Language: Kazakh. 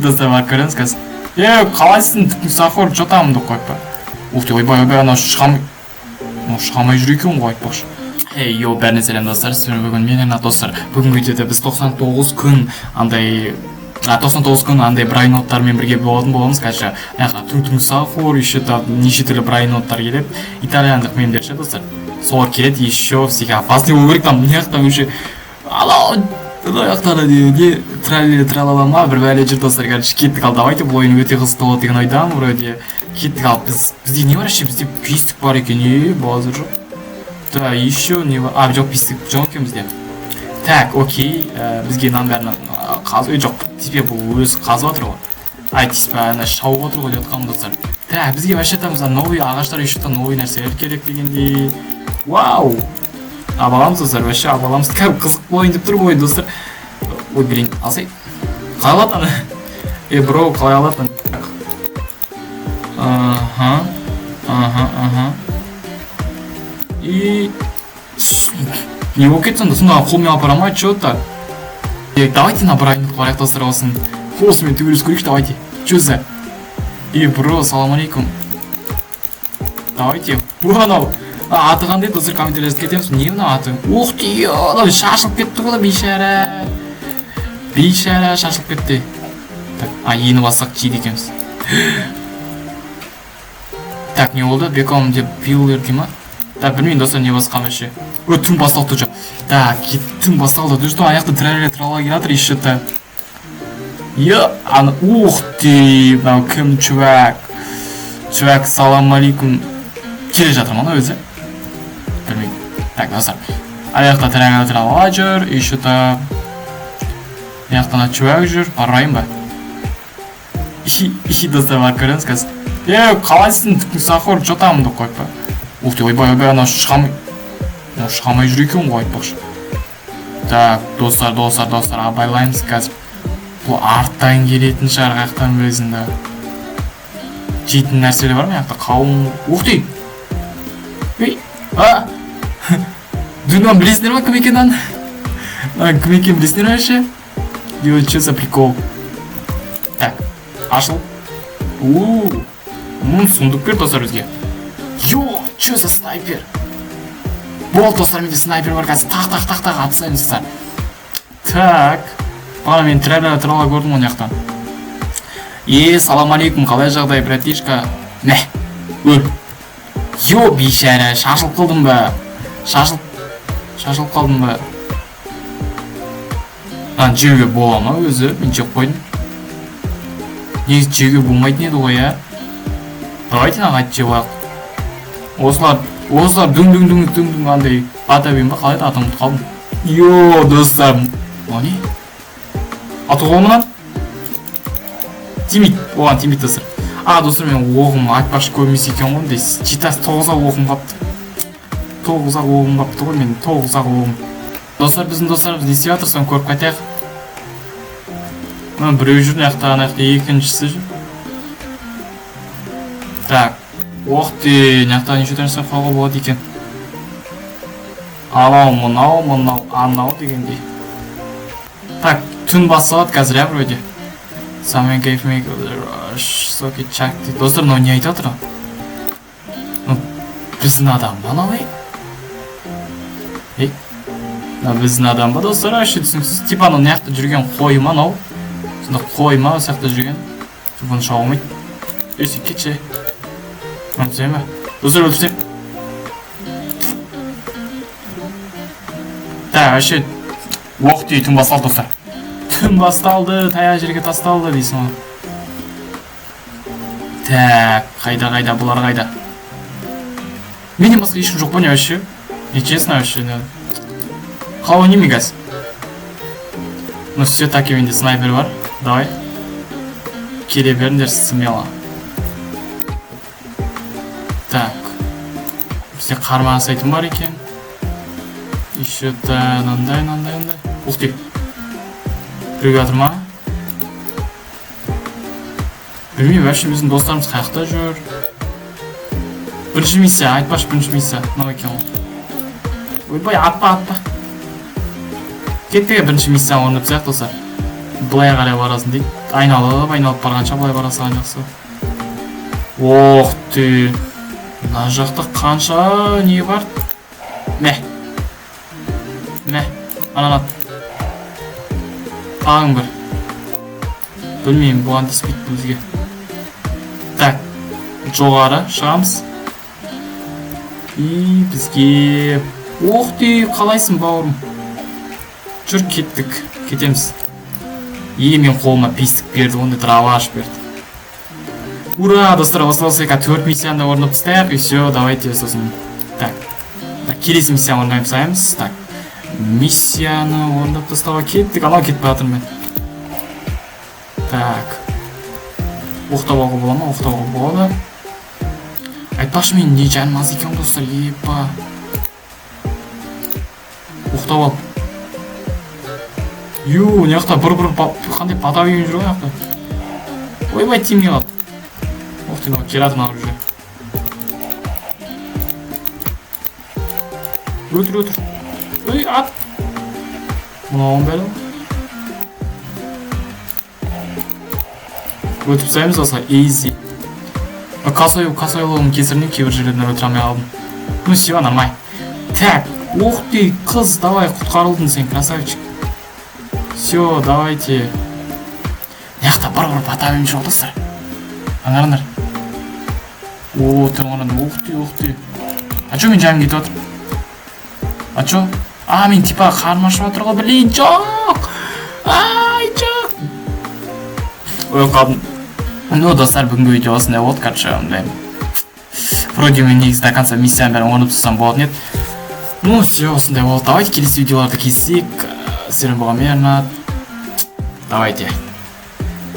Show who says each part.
Speaker 1: достар барып көреміз қазір. Қалайсың Сахор, жатамын деп қойып па. Ух ты, ойбай, ана шыға алмай жүр екен ғой айтпақшы. Бәріне сәлем достар, бүгін мен достар. Бүгінгі видеода біз 99 күн андай брайноттармен бірге болатын боламыз. Қазір Трутунг Сахор, еще неше түрлі брайноттар келіп, итальяндық мемдер ше достар. Солар келеді, еще всеге опасный болу керек, там неяқтан уже тралала ма бір бәле жүр достар. Короче, кеттік ал, давайте бұл ойын өте қызықты болады деген ойдамын. Вроде кеттік ал, бізде не бар ше, бізде пистік бар екен, базар жоқ. Да, еще не бар, жоқ пистік жоқ екен бізде. Так, окей, бізге нан бәрін қазу жоқ, типе бұл өз қазып отыр ғой. Тиспе ана шауып отыр ғой жатқан достар. Так, бізге вообще там новый ағаштар, еще новый нәрселер керек дегендей. Вау! Абаламыз достар, вообще абаламыз қызық болайын деп тұр ғой достар. Ой, блин, алсай. Қалай алады ана? Бро, қалай алады ана? И... Не болып кетсін да, сонда қолмен апарамай, чё-то. Давайте на брайнет қораяқ достар болсын. Қолсымен төбелес көрейікші, давайте. Чё за? Бро, салам алейкум. Давайте. Анау. Аты қандай достар, комментарияларда кетеміз. Не мына аты? Ух ты, шашылып кетті ғой, бейшара. Бейшара шашылып кетті. Так, ені бассақ жейді екенбіз. Так, не болды? Беком деп пилер ма? Так, білмейін достар, не басқам еще. Түн басталды жоқ. Так, түн басталды. Ты что, аяқты трала келатыр, еще-то. Ух ты, мынау кім, чувак? Чувак, салам алейкум. Келе жатыр ма өзі? Білмеймін. Так, достар. Аяқта трала жүр, еще-то. Аяқтан чувак жүр, барайын ба? Достар, барып көреміз қазір. Қалайсың Сахор, жатамын деп қойып па. Ух ты, ойбай, ана шыға алмай жүр екен ғой айтпақшы. Так, достар, абайлаймыз қазір. Бұл арттан келетін шығар қаяқтан өзінде. Жейтін нәрселер бар ма яқта? Қауын... Ух ты! Дүнуан білесіңдер ма кім екенін? Кім екен білесіңдер ма ше? Че за прикол? Так, ашыл. Сундук бер достар бізге. Че за снайпер? Бол достар, менде снайпер бар қазір. Тақ атысаймыз достар. Так, бана мен трала көрдім оны яқтан. Салам алейкум, қалай жағдай, братишка? Мә, өл. Бейшара, шашылып қалдым ба? Шашылып қалдым ба? Жеуге бола ма өзі? Мен жеп қойдым. Негіз жеуге болмайтын еді ғой, я? Давайте нағайт жеп ақ. Осылар дүң андай атабейм ба? Қалайды атымды қалдым. Достар. Не? Аты қолымынан? Тимит. Оған тимит достар. Достар, мен оғым айтпақшы көрмес екен ғой. Читас 9-ақ оғым қапты. 9-ақ оғым қапты ғой, мен 9-ақ оғым. Достар, біздің достарымыз не істеп жатыр, соны көріп қайтайық. Біреу жүр, ана жақта екіншісі жүр. Так. Ох ты, наяқта неше нәрсе қоюға болады екен. Анау дегендей. Так, түн басталады қазір, я вроде. Самый gave me соки чак дейді. Достар, мынау не айтып жатыр? Біздің адам ба анау? Біздің адам ба достар? Вообще түсініксіз. Типа анау наяқта жүрген қой ма анау? Сонда қой ма сияқты жүрген? Бұны шауылмайды. Кетші. Түсем ба? Достар, өлтірсем. Так, вообще оқ дей, түн басталды достар. Түн басталды, таяқ жерге тасталды дейсің ол. Так, қайда, бұлар қайда? Менен басқа ешкім жоқ па не вообще? Нечестно вообще. Қалау неме газ? Все, так, менде снайпер бар. Давай. Келе беріңдер смело. Так. Бізде қармаған сайтым бар екен. Еще-то нандай. Ух ты. Біреу жатыр ма? Білмеймін, вообще біздің достарымыз қаяқта жүр. Бірінші миссия, айтпашы бірінші миссия. Мынау екен ол. Ойбай, атпа. Кеттіге бірінші миссия орындап сияқты достар. былай қарай барасың дейді. Айналып барғанша былай бара салған жақсы. Ох ты. Мына жақта қанша не бар? Мә. Анан тағың бір. Білмеймін, бұған деспейді бізге. Так, жоғары шығамыз. И бізге... Ох ты, қалайсың бауырым? Жүр, кетеміз. Мен қолыма пестік берді, онда трава ашып берді. Ура, достар, осылай 4 миссияны орындап тастайық, и все, давайте сосын. Так, келесі миссияны орындап тастаймыз. Так, миссияны орындап тастауға кеттік, анау кетіп жатырмын мен. Так, оқтап алуға бола ма? Оқтауға болады. Айтпақшы, мен не жаным аз екен, достар, епа. Оқтап ал. Ю, не жақта бір қандай пата үйін жүр ғой жақта. Ойбай, тимге қалды. Ох ты, мынау келатыр мына уже. Өтір. Ой, ат. Мынауын бәрі. Өтіп тастаймыз осылай, easy. Косойлығым кесірінен кейбір жерлерден өтіре алмай қалдым. Ну все, нормально. Так, ух ты, қыз, давай, құтқарылдың сен, красавчик. Все, давайте. Яқта бір батабын жоқ достар. Аңарындар. О, тұрғанын, ух ты. А чо мен жайым кетіп отыр? А чо? Мен типа қарым ашып отыр ғой, блин, жоқ. Жоқ. Ой, қалдым. Ну, достар, бүгінгі видео осындай болды, короче, вроде мен негізі до конца миссияны бәрін орындап тастасам болатын еді. Ну, все, осындай болды. Давайте келесі видеоларды кездесейік. Сіздермен болған мен Ернат. Давайте.